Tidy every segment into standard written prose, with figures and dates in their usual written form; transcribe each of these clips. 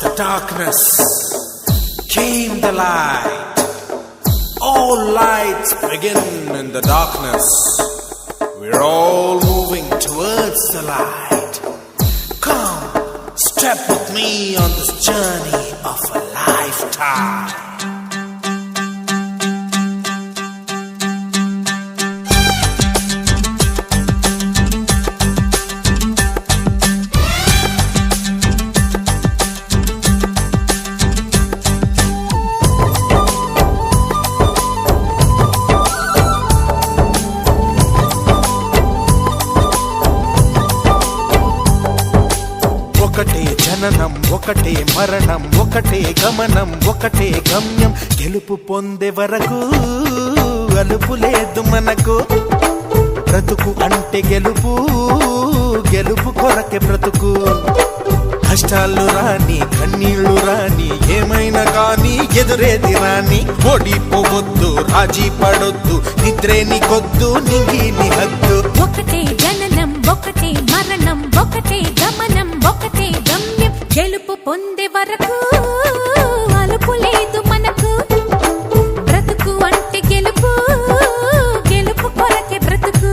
the darkness came the light. All lights begin in the darkness. We're all moving towards the light. Come, step with me on this journey of a lifetime. ఒకటే జననం ఒకటే మరణం ఒకటే గమనం ఒకటే గమ్యం గెలుపు పొందే వరకు అలుపు లేదు మనకు బ్రతుకు అంటే గెలుపు గెలుపు కొరకే బ్రతుకు కష్టాలు రాని కన్నీళ్లు రాని ఏమైనా కానీ ఎదురేది రాని ఓడిపోవద్దు రాజీ పడొద్దు నిద్రే నీకొద్దు నింగి నీ హద్దు ఒకటే జననం ఒకటే మరణం ఒకటే గమనం ఒకటే గమ్యం గెలుపు పొందే వరకు అలుపు లేదు మనకు బ్రతుకు అంటే గెలుపు గెలుపు కొరకే బ్రతుకు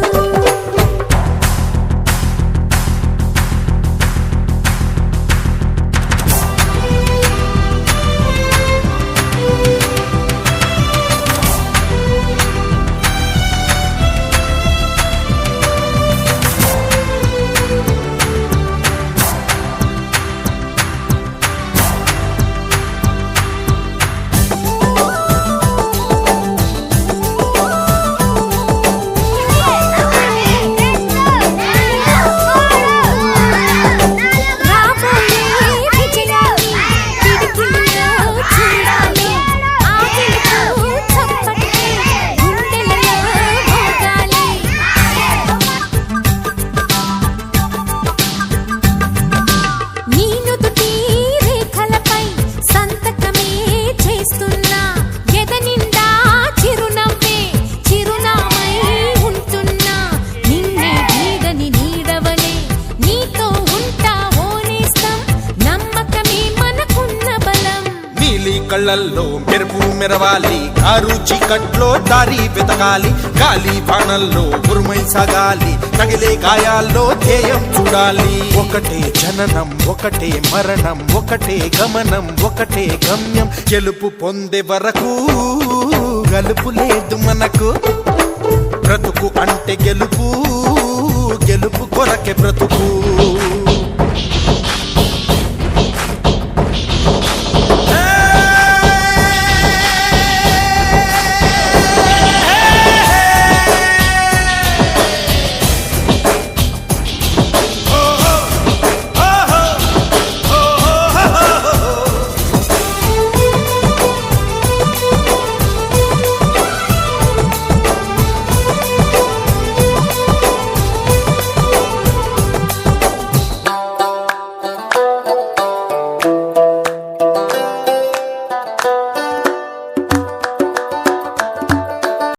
కళ్ళల్లో మెరుపు మెరవాలి కారు చీకట్లో దారి వెతకాలి గాలి బాణల్లో ఉరుమై సాగాలి తగిలే గాయాల్లో ధ్యేయం చూడాలి ఒకటే జననం ఒకటే మరణం ఒకటే గమనం ఒకటే గమ్యం గెలుపు పొందే వరకు గలుపు లేదు మనకు బ్రతుకు అంటే గెలుపు గెలుపు కొరకే బ్రతుకు